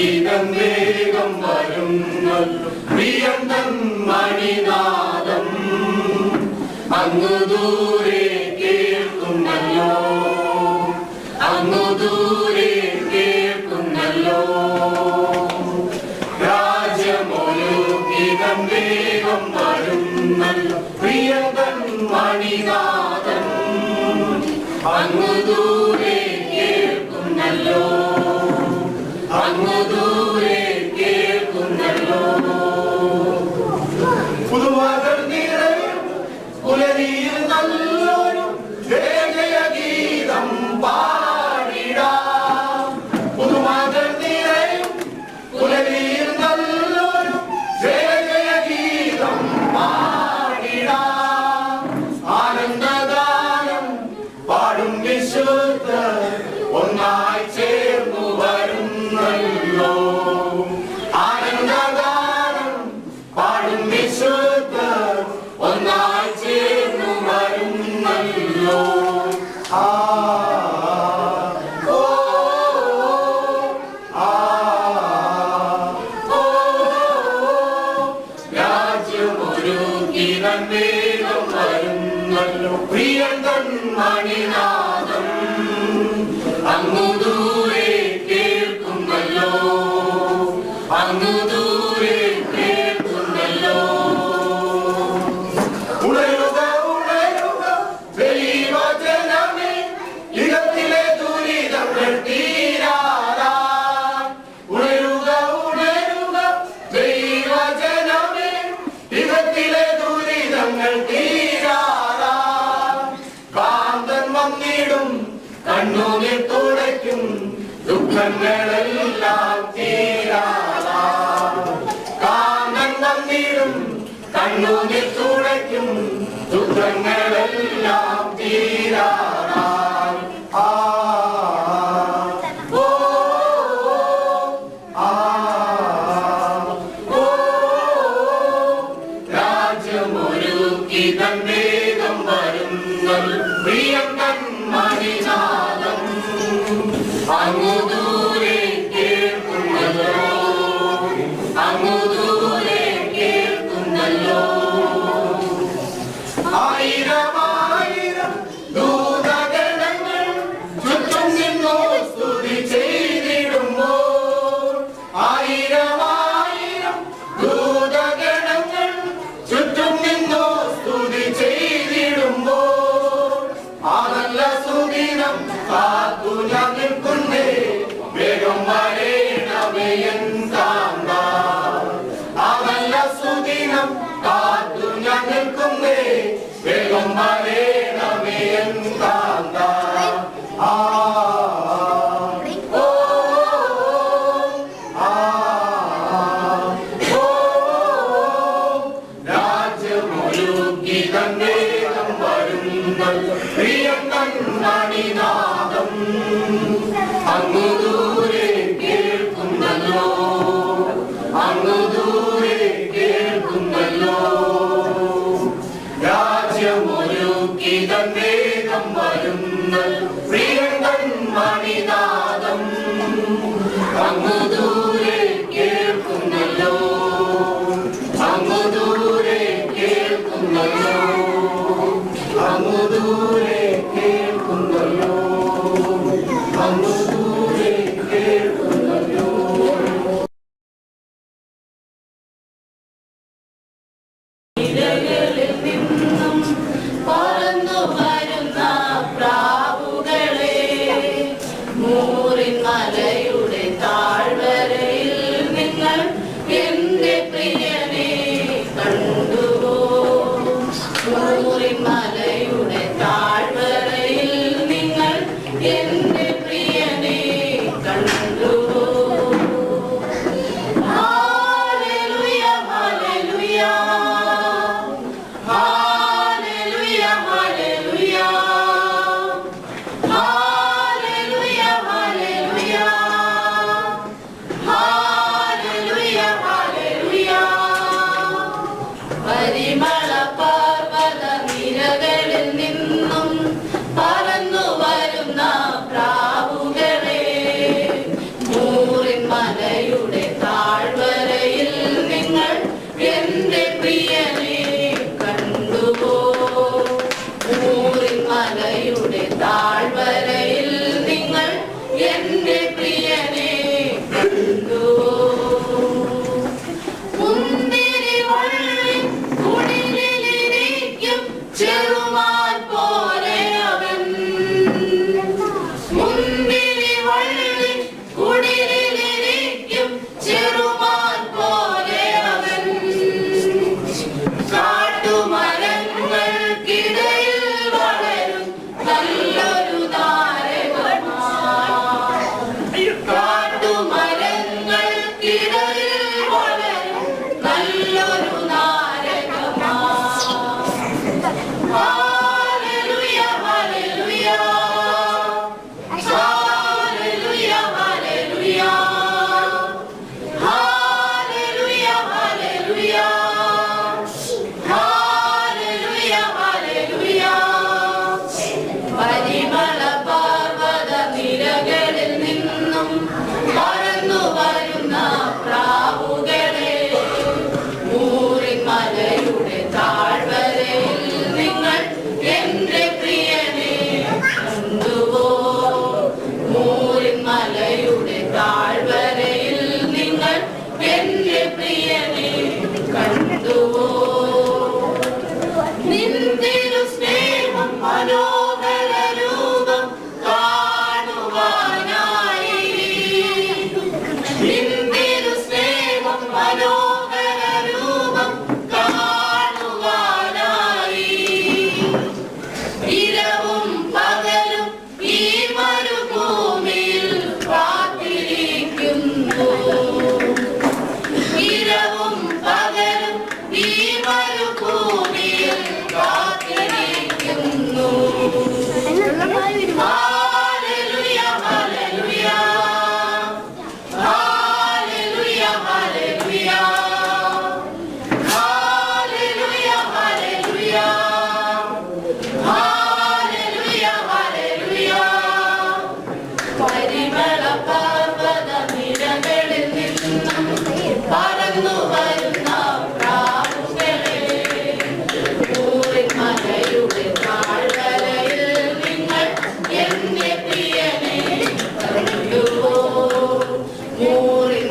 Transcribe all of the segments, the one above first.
ഗീതം വേഗം വരുന്നല്ലോ പ്രിയം തൻ മണിനാദം അങ്ങു ദൂരെ കേൾക്കുന്നല്ലോ അങ്ങു ദൂരെ കേൾക്കുന്നല്ലോ രാജ്യമൊരു ഗീതം വേഗം വരുന്നല്ലോ പ്രിയം തൻ മണിനാദം അങ്ങു ദൂരെ കേൾക്കുന്നല്ലോ അങ്ങു ദൂരെ കേൾക്കുന്നല്ലോ പുതുമകൾ നിറയും പുലരിയിൽ നല്ലൊരു ജയഗീതം പാടിടാം പുതുമകൾ നിറയും പുലരിയിൽ നല്ലൊരു ജയഗീതം പാടിടാം ആനന്ദഗാനം പാടും വിശുദ്ധർ ഒന്നായി ചേർന്നു വരുന്നല്ലോ ആനന്ദഗാനം പാടും വിശുദ്ധർ ഒന്നായി ചേർന്നു വരുന്നല്ലോ രാജ്യമൊരു ഗീതം വേഗം വരുന്നല്ലോ പ്രിയം തൻ മണിനാദം അങ്ങു ദൂരെ കേൾക്കുന്നല്ലോ അങ്ങു ദൂരെ കേൾക്കുന്നല്ലോ ഉണരുക ഉണരുക ദൈവജനമേ ഇഹത്തിലെ ദുരിതങ്ങൾ തീരാറാ ഉണരുക ഉണരുക ദൈവജനമേ ഇഹത്തിലെ ദുരിതങ്ങൾ തീരാറാ കാന്തൻ വന്നിടും കണ്ണുനീർ തുടയ്ക്കും ദുഃഖങ്ങളെല്ലാം തീരാറാ കാന്തൻ വന്നിടും കണ്ണുനീർ തുടയ്ക്കും ദുഃഖങ്ങളെല്ലാം തീരാറാ രാജ്യമൊരു ഗീതം വേഗം വരുന്നല്ലോ പ്രിയം തൻ മണിനാദം അങ്ങു ദൂരെ കേൾക്കുന്നല്ലോ അങ്ങു ദൂരെ കേൾക്കുന്നല്ലോ ആയിരം ആയിരം ദൂത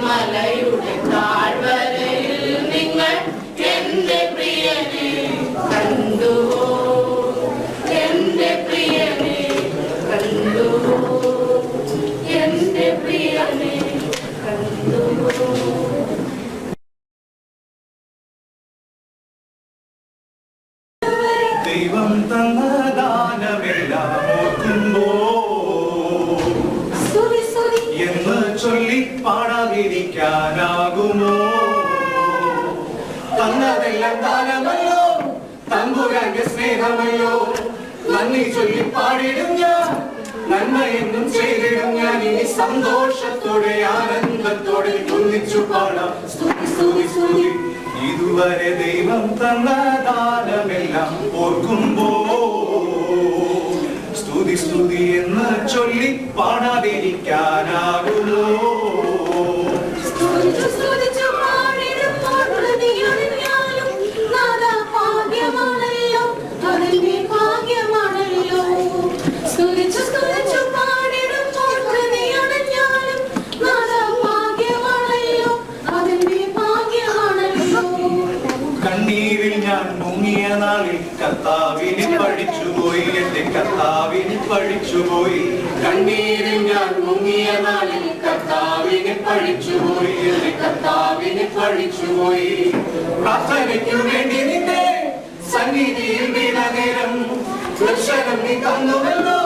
മലയുടെ താഴ്വരയിൽ നിങ്ങൾ എന്റെ പ്രിയനെ കണ്ടുവോ, എന്റെ പ്രിയനെ കണ്ടുവോ, എന്റെ പ്രിയനെ കണ്ടുവോ. ദൈവം തന്ന ദാനമെല്ലാം ഓർക്കുമ്പോ എന്ന് ചൊല്ലി പാടാതിരിക്കാനാകുമോ? തന്നതെല്ലാം ദാനമല്ലോ, തമ്പുരാന്റെ സ്നേഹമല്ലോ, നന്ദി ചൊല്ലി പാടിടും ഞാൻ, നന്മയെന്നും ചെയ്തിടും ഞാൻ. ഇനി സന്തോഷത്തോടെ ആനന്ദത്തോടെ ഒന്നിച്ചു പാടാം സ്തുതി സ്തുതി സ്തുതി. ഇതുവരെ ദൈവം തന്ന ദാനമെല്ലാം ഓർക്കുമ്പോ സ്തുതി സ്തുതി എന്ന് ചൊല്ലി പാടാതിരിക്കാനാകുമോ? കണ്ണീരിൽ ഞാൻ മുങ്ങിയ നാളിൽ കർത്താവിനെ പഠിച്ചുപോയി, എന്റെ കർത്താവിനെ പഠിച്ചുപോയി. കണ്ണീരിൽ ഞാൻ മുങ്ങിയ നാളിൽ കർത്താവിനെ പഠിച്ചുപോയി, എന്റെ കർത്താവിനെ പഠിച്ചുപോയി. പ്രാർത്ഥനയ്ക്കു വേണ്ടി നിന്നെ സന്നിധിയിൽ വീണ നേരം ദർശനം നീ തന്നുവല്ലോ.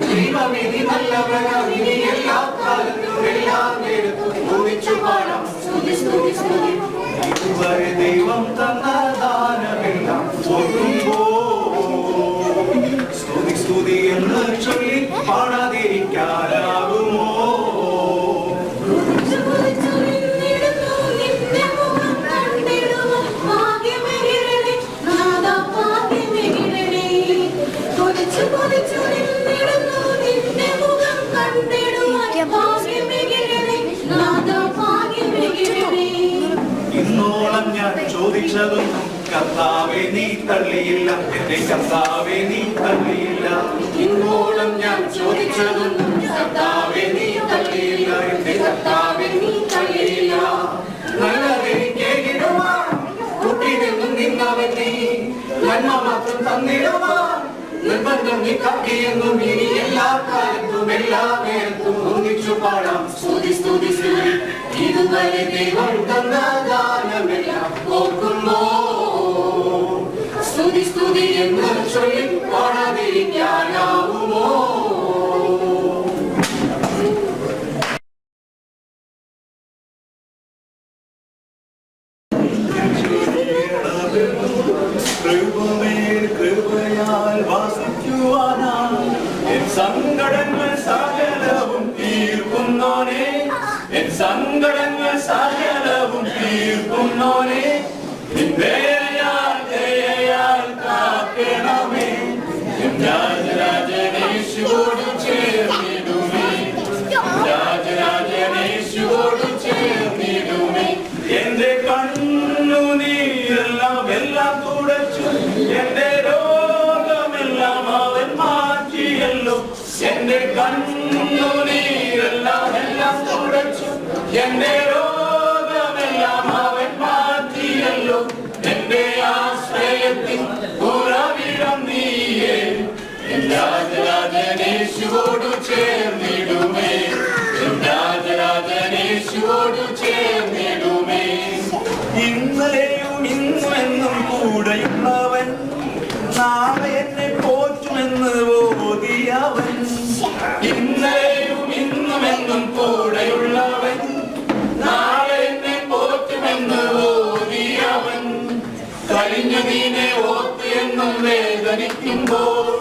ദൈവമേ നീ നല്ലവനാം, ഇനി എല്ലാ കാലത്തും എല്ലാ നേരത്തും ഒന്നിച്ചു പാടാം സ്തുതി സ്തുതി സ്തുതി. ഇതുവരെ ദൈവം തന്ന ദാനമെല്ലാം ഓർക്കുമ്പോ സ്തുതി സ്തുതി എന്ന് ചൊല്ലി പാടാതിരിക്കാനാകുമോ? ഇന്നോളം ഞാൻ ചോദിച്ചതൊന്നും കർത്താവേ നീ തള്ളിയില്ല, എന്റെ കർത്താവേ നീ തള്ളിയില്ല. ഇന്നോളം ഞാൻ ചോദിച്ചതൊന്നും കർത്താവേ നീ തള്ളിയില്ല, എന്റെ കർത്താവേ നീ തള്ളിയില്ല. നല്ലതെനിക്കേകിടുവാൻ കുട്ടി നിന്നും നിന്നവൻ നീ, നന്മ മാത്രം തന്നിടുവാൻ നിർബന്ധം നീ കാട്ടിയെന്നും. ഇനി എല്ലാ കാലത്തും എല്ലാ നേരത്തും ഒന്നിച്ചു പാടാം സ്തുതി സ്തുതി സ്തുതി. ഇതുവരെ ദൈവം തന്ന ദാനമെല്ലാം ഓർക്കുമ്പോ സ്തുതി സ്തുതി എന്ന് ചൊല്ലി പാടാതിരിക്കാനാവുമോ? കൃപയാൽ വാസിക്കുവാനായി എൻ സങ്കടങ്ങൾ സകലവും തീർക്കുന്നോനെ, എൻ സങ്കടങ്ങൾ സകലവും തീർക്കുന്നോനെ. ദയയാൽ കാക്കണമേ, രാജരാജനേശുവോട് ചേർന്നിടുമേ, രാജരാജനേശുവോട് ചേർന്നിടുമേ. എന്റെ കണ്ണുനീരെല്ലാം എല്ലാം തുടച്ചു, എന്റെ രോഗമെല്ലാം അവൻ മാറ്റിയല്ലോ. എന്റെ കണ്ണുനീരെല്ലാം എല്ലാം തുടച്ചു, എന്റെ രോഗമെല്ലാം അവൻ മാറ്റിയല്ലോ. എന്റെ ആശ്രയത്തിൻ ഉറവിടം നീയേ, രാജരാജനേശുവോട് ചേർന്നിടുമേ, രാജരാജനേശുവോട് ചേർന്നിടുമേ. ഇന്നലെയും ഇന്നുമെന്നും കൂടെയുള്ളവൻ, നാളെ എന്നെ പോറ്റുമെന്ന് ഓതിയവൻ. ഇന്നലെയും ഇന്നുമെന്നും കൂടെയുള്ളവൻ, നാളെ എന്നെ പോറ്റുമെന്ന് ഓതിയവൻ. കഴിഞ്ഞു നീനെ ഓർത്ത് എന്നും വേദനിക്കുമ്പോൾ,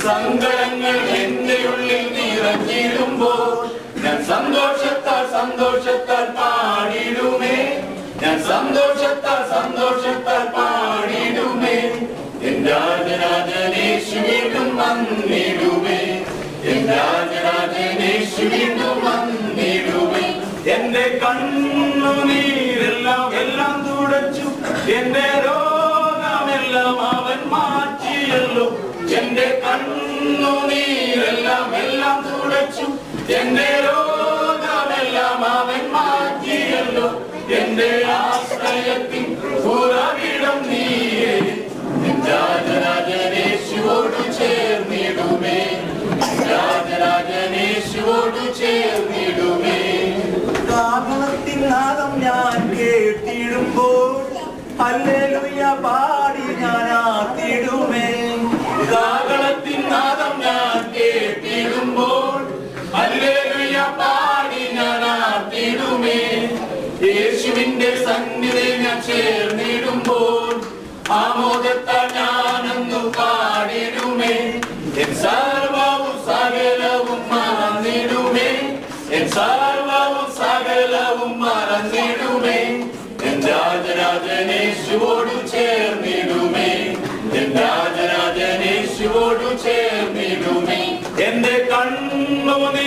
സങ്കടങ്ങൾ എന്റെ ഉള്ളിൽ നിറഞ്ഞിടുമ്പോൾ, ഞാൻ സന്തോഷത്താൽ സന്തോഷത്താൽ പാടിടുമേ, ഞാൻ സന്തോഷത്താൽ സന്തോഷത്താൽ പാടിടുമേ. എൻ രാജരാജനേശു വീണ്ടും വന്നിടുമേ, എൻ രാജരാജനേശു വീണ്ടും വന്നിടുമേ. എന്റെ കണ്ണുനീരെല്ലാം എല്ലാം തുടച്ചു, എന്റെ രോഗമെല്ലാം അവൻ മാറ്റിയല്ലോ. എന്റെ കണ്ണുനീരെല്ലാം എല്ലാം തുടച്ചു, എന്റെ രോഗമെല്ലാം അവൻ മാറ്റിയല്ലോ. എന്റെ ആശ്രയത്തിൻ ഉറവിടം നീയേ രാജരാജനേശുവോടു ചേർന്നിടുമേ രാജരാജനേശുവോടു ചേർന്നിടുമേ കാഹളത്തിൻ നാദം ഞാൻ കേട്ടിടുമ്പോൾ ഹല്ലേലൂയ പാടി ഞാൻ ആർത്തിടുമേ കാഹളത്തിൻ നാദം ഞാൻ കേട്ടിടുമ്പോൾ ഹല്ലേലൂയ പാടി ഞാൻ ആർത്തിടുമേ യേശുവിന്റെ സന്നിധി ഞാൻ ചേർന്നിടുമ്പോൾ ആമോദത്താൽ ഞാനൊന്നു പാടിടുമേ എൻ സർവവും സകലവും മറന്നിടുമേ എൻ സർവവും സകലവും മറന്നിടുമേ എൻ രാജരാജനേശുവോടു ചേർന്നിടുമേ എൻ രാജരാജനേശുവോടു ചേർന്നിടുമേ എന്റെ കണ്ണുനീരെല്ലാം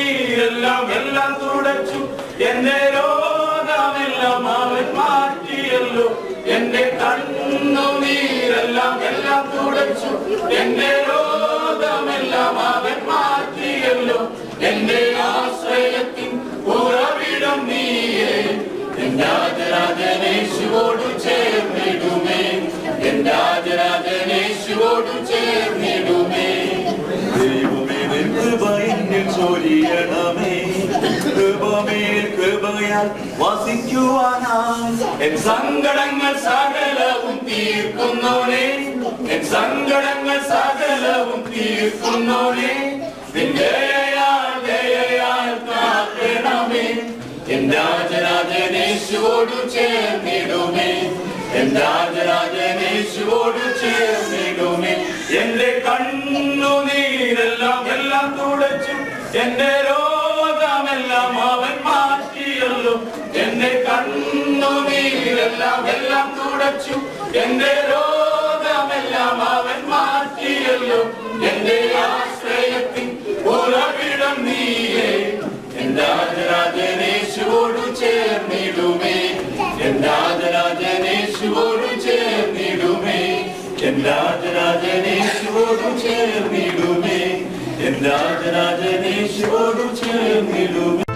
എല്ലാം തുടച്ചു എന്റെ രോഗമെല്ലാം അവൻ മാറ്റിയല്ലോ എന്റെ കണ്ണുനീരെല്ലാം എല്ലാം തുടച്ചു എന്റെ രോഗമെല്ലാം അവൻ മാറ്റിയല്ലോ എന്റെ ആശ്രയത്തിൻ ഉറവിടം നീയേ എൻ രാജരാജനേശുവോടു ചേർന്നിടുമേ എൻ രാജരാജനേശുവോടു ചേർന്നിടുമേ ദൈവമേ നിൻ കൃപ എന്നിൽ ചൊരിയണമേ കൃപമേൽ കൃപയാൽ വസിക്കുവാനായി എൻ സങ്കടങ്ങൾ സകലവും തീർക്കുന്നോനെ എൻ സങ്കടങ്ങൾ സകലവും തീർക്കുന്നോനെ ദയയാൽ കാക്കണമേ എൻ രാജരാജനേശുവോടു ചേർന്നിടുമേ എൻ രാജരാജനേശുവോടു ചേർന്നിടുമേ എന്റെ കണ്ണുനീരെല്ലാം എല്ലാം തുടച്ചു എന്റെ രോഗമെല്ലാം അവൻ മാറ്റിയല്ലോ എന്റെ കണ്ണുനീരെല്ലാം എല്ലാം തുടച്ചു എന്റെ രോഗമെല്ലാം അവൻ മാറ്റിയല്ലോ എന്റെ ആശ്രയത്തിൻ ഉറവിടം നീയേ എൻ രാജരാജനേശുവോടു ചേർന്നിടുമേ എൻ രാജരാജനേശുവോടു ചേർന്നിടുമേ എൻ രാജരാജനേശുവോടു ചേർന്നിടുമേ എൻ രാജരാജനേശുവോടു ചേർന്നിടുമേ